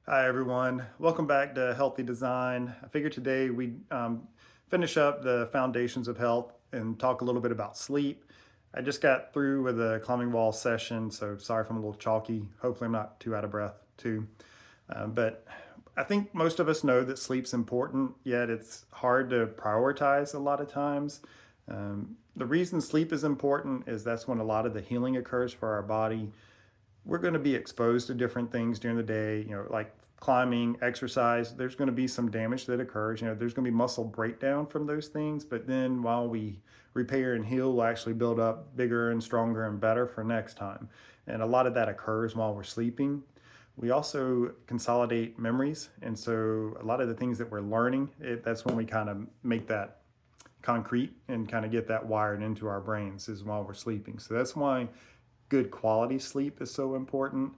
Hi, everyone. Welcome back to Healthy Design. I figured today we finish up the foundations of health and talk a little bit about sleep. I just got through with a climbing wall session, so sorry if I'm a little chalky. Hopefully, I'm not too out of breath, too. But I think most of us know that sleep's important, yet it's hard to prioritize a lot of times. The reason sleep is important is that's when a lot of the healing occurs for our body. We're going to be exposed to different things during the day, like climbing, exercise. There's going to be some damage that occurs. There's going to be muscle breakdown from those things. But then while we repair and heal, we'll actually build up bigger and stronger and better for next time. And a lot of that occurs while we're sleeping. We also consolidate memories. And so a lot of the things that we're learning, that's when we kind of make that concrete and kind of get that wired into our brains is while we're sleeping. So that's why good quality sleep is so important.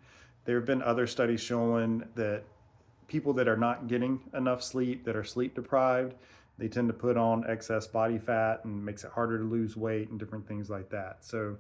There have been other studies showing that people that are not getting enough sleep, that are sleep deprived, they tend to put on excess body fat and makes it harder to lose weight and different things like that. So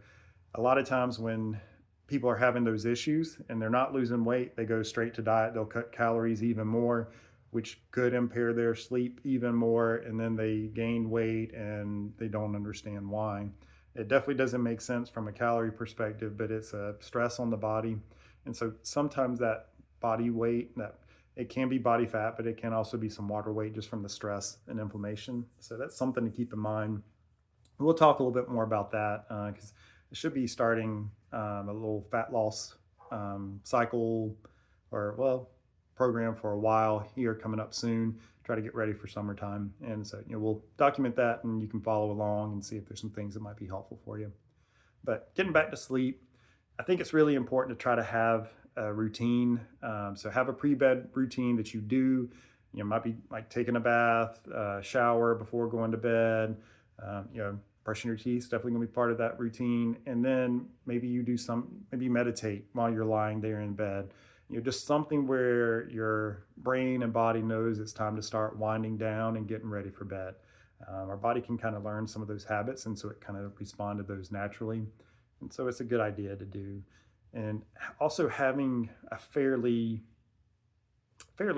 a lot of times when people are having those issues and they're not losing weight, they go straight to diet. They'll cut calories even more, which could impair their sleep even more. And then they gain weight and they don't understand why. It definitely doesn't make sense from a calorie perspective, but it's a stress on the body. And so sometimes that body weight, that it can be body fat, but it can also be some water weight just from the stress and inflammation. So that's something to keep in mind. We'll talk a little bit more about that because it should be starting a little fat loss cycle or, well, program for a while here coming up soon. Try to get ready for summertime. And so, we'll document that and you can follow along and see if there's some things that might be helpful for you. But getting back to sleep, I think it's really important to try to have a routine. So have a pre-bed routine that you do. Might be like taking a bath, shower before going to bed. Brushing your teeth is definitely going to be part of that routine. And then maybe you do maybe meditate while you're lying there in bed. Just something where your brain and body knows it's time to start winding down and getting ready for bed. Our body can kind of learn some of those habits, and so it kind of respond to those naturally. And so it's a good idea to do. And also having a fairly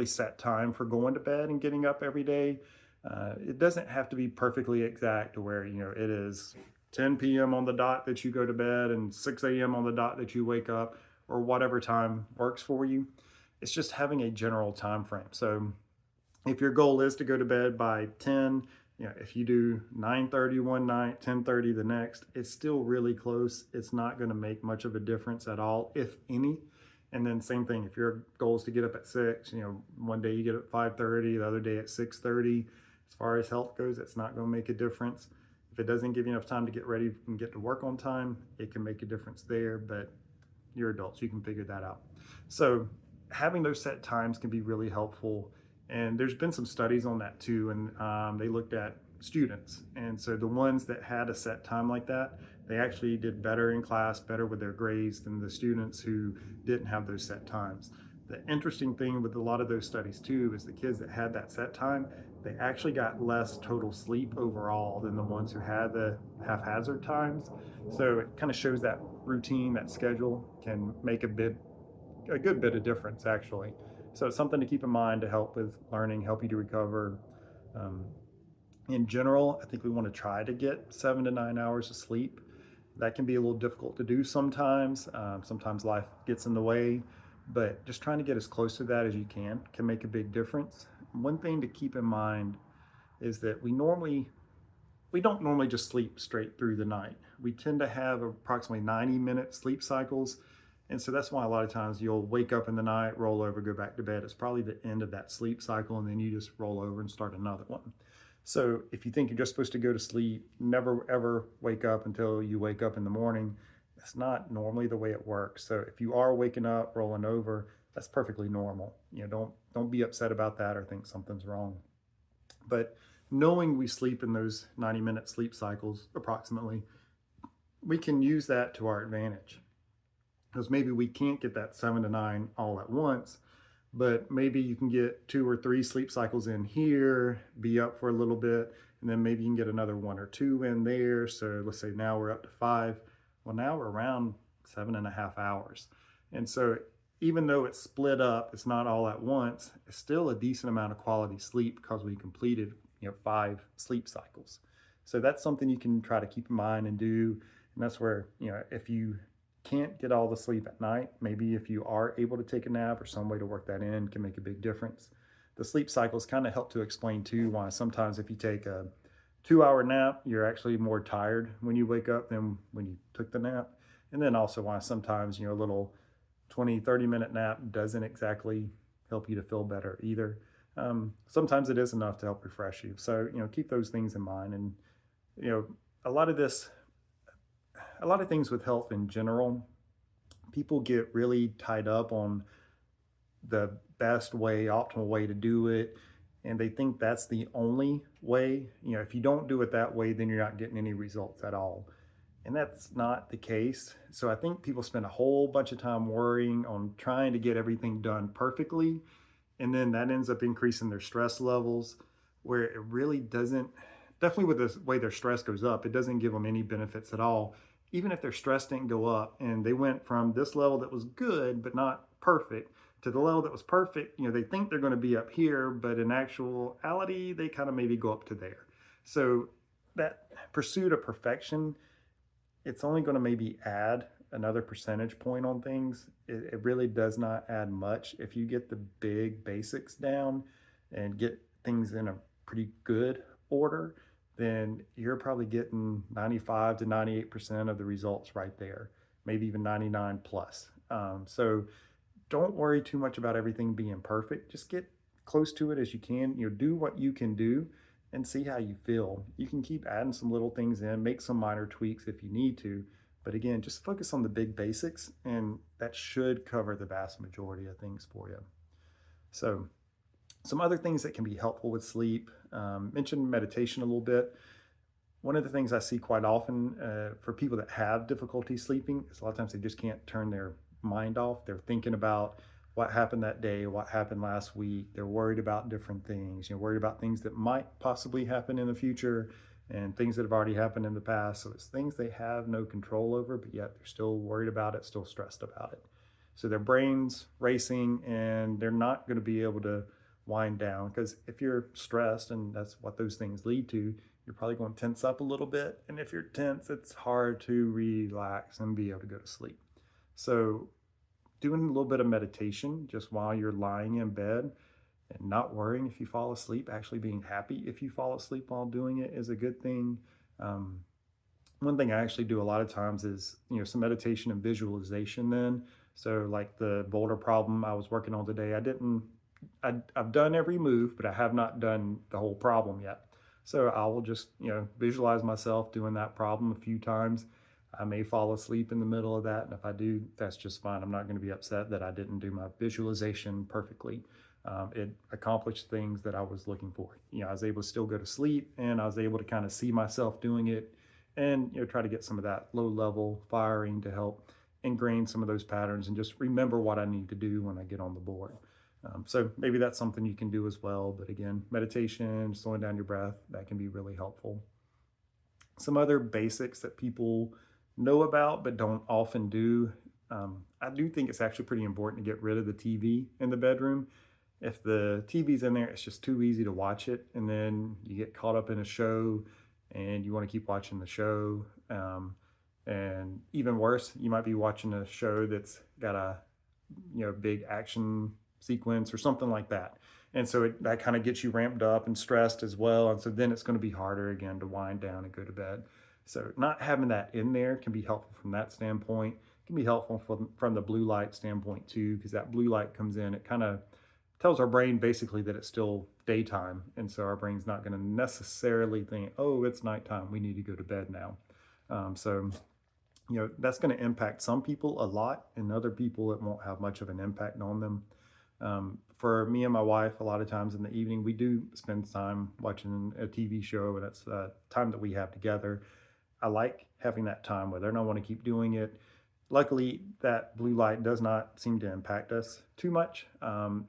set time for going to bed and getting up every day. It doesn't have to be perfectly exact to where it is 10 p.m. on the dot that you go to bed and 6 a.m. on the dot that you wake up, or whatever time works for you. It's just having a general time frame. So if your goal is to go to bed by 10, if you do 9:30 one night, 10:30 the next, it's still really close. It's not going to make much of a difference at all, if any. And then same thing, if your goal is to get up at 6, one day you get up at 5:30, the other day at 6:30. As far as health goes, it's not going to make a difference. If it doesn't give you enough time to get ready and get to work on time, it can make a difference there, but you're adults, you can figure that out. So having those set times can be really helpful. And there's been some studies on that too. And they looked at students. And so the ones that had a set time like that, they actually did better in class, better with their grades than the students who didn't have those set times. The interesting thing with a lot of those studies too is the kids that had that set time, they actually got less total sleep overall than the ones who had the haphazard times. So it kind of shows that routine, that schedule can make a good bit of difference actually. So it's something to keep in mind to help with learning, help you to recover. Um, in general, I think we want to try to get 7 to 9 hours of sleep. That can be a little difficult to do sometimes. Sometimes life gets in the way, but just trying to get as close to that as you can make a big difference. One thing to keep in mind is that we don't normally just sleep straight through the night. We tend to have approximately 90-minute sleep cycles. And so that's why a lot of times you'll wake up in the night, roll over, go back to bed. It's probably the end of that sleep cycle, and then you just roll over and start another one. So if you think you're just supposed to go to sleep, never ever wake up until you wake up in the morning, that's not normally the way it works. So if you are waking up, rolling over, that's perfectly normal. Don't be upset about that or think something's wrong. But knowing we sleep in those 90-minute sleep cycles approximately, we can use that to our advantage. Because maybe we can't get that 7 to 9 all at once, but maybe you can get 2 or 3 sleep cycles in here, be up for a little bit, and then maybe you can get another 1 or 2 in there. So let's say now we're up to 5. Well, now we're around 7.5 hours. And so even though it's split up, it's not all at once, it's still a decent amount of quality sleep because we completed, 5 sleep cycles. So that's something you can try to keep in mind and do. And that's where, if you can't get all the sleep at night, maybe if you are able to take a nap or some way to work that in can make a big difference. The sleep cycles kind of help to explain too why sometimes if you take a 2 hour nap, you're actually more tired when you wake up than when you took the nap. And then also why sometimes, a little 20, 30-minute nap doesn't exactly help you to feel better either. Sometimes it is enough to help refresh you. So, keep those things in mind. And, you know, a lot of this, a lot of things with health in general, people get really tied up on the best way, optimal way to do it. And they think that's the only way. If you don't do it that way, then you're not getting any results at all. And that's not the case. So I think people spend a whole bunch of time worrying on trying to get everything done perfectly. And then that ends up increasing their stress levels, where it really doesn't, definitely with the way their stress goes up, it doesn't give them any benefits at all. Even if their stress didn't go up and they went from this level that was good, but not perfect, to the level that was perfect, they think they're going to be up here, but in actuality, they kind of maybe go up to there. So that pursuit of perfection, it's only going to maybe add another percentage point on things. It really does not add much. If you get the big basics down and get things in a pretty good order, then you're probably getting 95 to 98% of the results right there, maybe even 99 plus. So don't worry too much about everything being perfect. Just get close to it as you can. Do what you can do and see how you feel. You can keep adding some little things in, make some minor tweaks if you need to. But again, just focus on the big basics, and that should cover the vast majority of things for you. So, some other things that can be helpful with sleep, mentioned meditation a little bit. One of the things I see quite often for people that have difficulty sleeping is a lot of times they just can't turn their mind off. They're thinking about what happened that day, what happened last week. They're worried about different things, worried about things that might possibly happen in the future and things that have already happened in the past. So it's things they have no control over, but yet they're still worried about it, still stressed about it. So their brain's racing and they're not going to be able to wind down because if you're stressed, and that's what those things lead to, you're probably going to tense up a little bit. And if you're tense, it's hard to relax and be able to go to sleep. So doing a little bit of meditation just while you're lying in bed and not worrying if you fall asleep, actually being happy if you fall asleep while doing it is a good thing. Um, One thing I actually do a lot of times is, some meditation and visualization then. So like the boulder problem I was working on today, I've done every move, but I have not done the whole problem yet. So I will just, visualize myself doing that problem a few times. I may fall asleep in the middle of that. And if I do, that's just fine. I'm not going to be upset that I didn't do my visualization perfectly. It accomplished things that I was looking for. I was able to still go to sleep and I was able to kind of see myself doing it and, try to get some of that low level firing to help ingrain some of those patterns and just remember what I need to do when I get on the board. So maybe that's something you can do as well. But again, meditation, slowing down your breath, that can be really helpful. Some other basics that people know about but don't often do. I do think it's actually pretty important to get rid of the TV in the bedroom. If the TV's in there, it's just too easy to watch it. And then you get caught up in a show and you want to keep watching the show. And even worse, you might be watching a show that's got a big action sequence or something like that. And so that kind of gets you ramped up and stressed as well. And so then it's going to be harder again to wind down and go to bed. So not having that in there can be helpful from that standpoint. It can be helpful from the blue light standpoint too, because that blue light comes in, it kind of tells our brain basically that it's still daytime. And so our brain's not going to necessarily think, oh, it's nighttime, we need to go to bed now. So that's going to impact some people a lot, and other people it won't have much of an impact on them. For me and my wife, a lot of times in the evening, we do spend time watching a TV show, and it's time that we have together. I like having that time with her, and I want to keep doing it. Luckily, that blue light does not seem to impact us too much.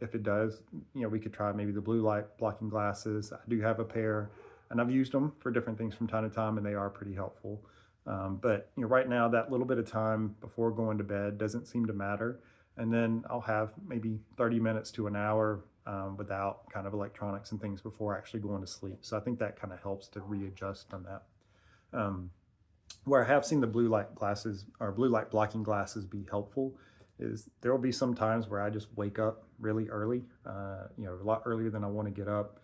If it does, we could try maybe the blue light blocking glasses. I do have a pair, and I've used them for different things from time to time, and they are pretty helpful. But right now, that little bit of time before going to bed doesn't seem to matter. and then I'll have maybe 30 minutes to an hour without kind of electronics and things before actually going to sleep. So I think that kind of helps to readjust from that. Um, where I have seen the blue light glasses or blue light blocking glasses be helpful is there will be some times where I just wake up really early, a lot earlier than I want to get up.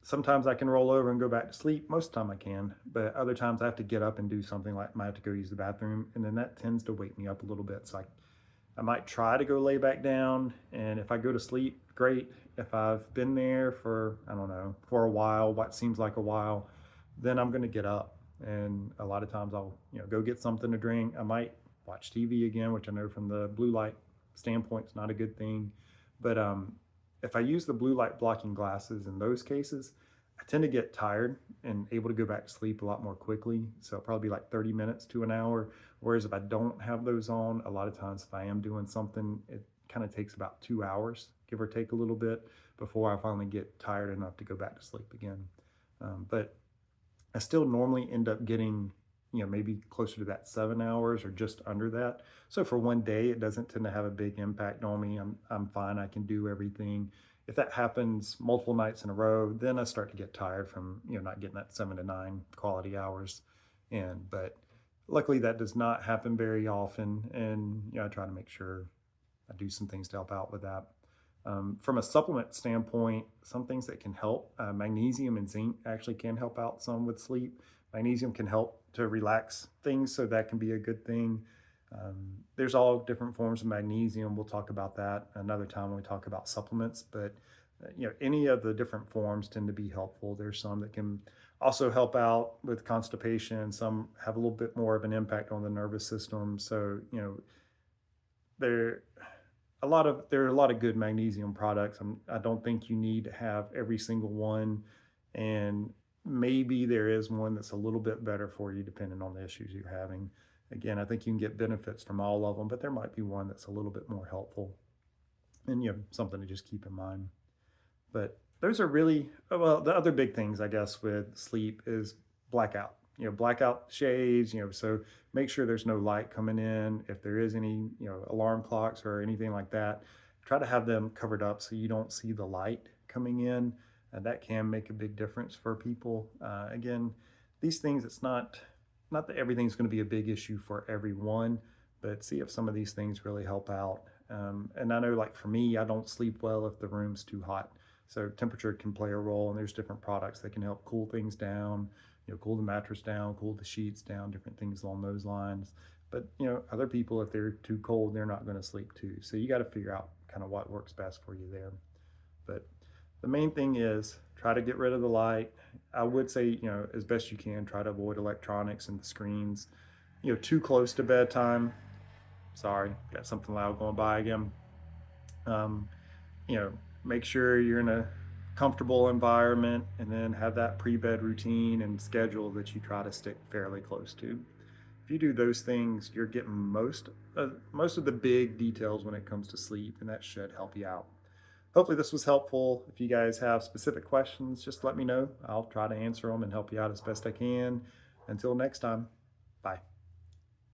Sometimes I can roll over and go back to sleep. Most of the time I can, but other times I have to get up and do something like I might have to go use the bathroom, and then that tends to wake me up a little bit. So I might try to go lay back down, and if I go to sleep, great. If I've been there for, I don't know, for a while, what seems like a while, then I'm going to get up. And a lot of times I'll, go get something to drink. I might watch TV again, which I know from the blue light standpoint is not a good thing. But if I use the blue light blocking glasses in those cases, I tend to get tired and able to go back to sleep a lot more quickly. So it'll probably be like 30 minutes to an hour. Whereas if I don't have those on, a lot of times if I am doing something, it kind of takes about 2 hours, give or take a little bit, before I finally get tired enough to go back to sleep again. But I still normally end up getting, maybe closer to that 7 hours or just under that. So for one day, it doesn't tend to have a big impact on me. I'm fine. I can do everything. If that happens multiple nights in a row, then I start to get tired from, not getting that 7 to 9 quality hours in. But luckily that does not happen very often. And, I try to make sure I do some things to help out with that. From a supplement standpoint, some things that can help, magnesium and zinc actually can help out some with sleep. Magnesium can help to relax things, so that can be a good thing. There's all different forms of magnesium. We'll talk about that another time when we talk about supplements, but any of the different forms tend to be helpful. There's some that can also help out with constipation. Some have a little bit more of an impact on the nervous system. So, there there are a lot of good magnesium products. I don't think you need to have every single one, and maybe there is one that's a little bit better for you depending on the issues you're having. Again, I think you can get benefits from all of them, but there might be one that's a little bit more helpful, and something to just keep in mind. But those are really, well, the other big things I guess with sleep is blackout. Blackout shades. So make sure there's no light coming in. If there is any, alarm clocks or anything like that, try to have them covered up so you don't see the light coming in. And that can make a big difference for people. Again, these things, it's not that everything's going to be a big issue for everyone, but see if some of these things really help out. And I know, like for me, I don't sleep well if the room's too hot. So temperature can play a role, and there's different products that can help cool things down, cool the mattress down, cool the sheets down, different things along those lines. But, other people, if they're too cold, they're not going to sleep too. So you got to figure out kind of what works best for you there. But the main thing is try to get rid of the light. I would say, as best you can, try to avoid electronics and the screens, too close to bedtime. Sorry, got something loud going by again. Um, you know, Make sure you're in a comfortable environment, and then have that pre-bed routine and schedule that you try to stick fairly close to. If you do those things, you're getting most of the big details when it comes to sleep, and that should help you out. Hopefully this was helpful. If you guys have specific questions, just let me know. I'll try to answer them and help you out as best I can. Until next time.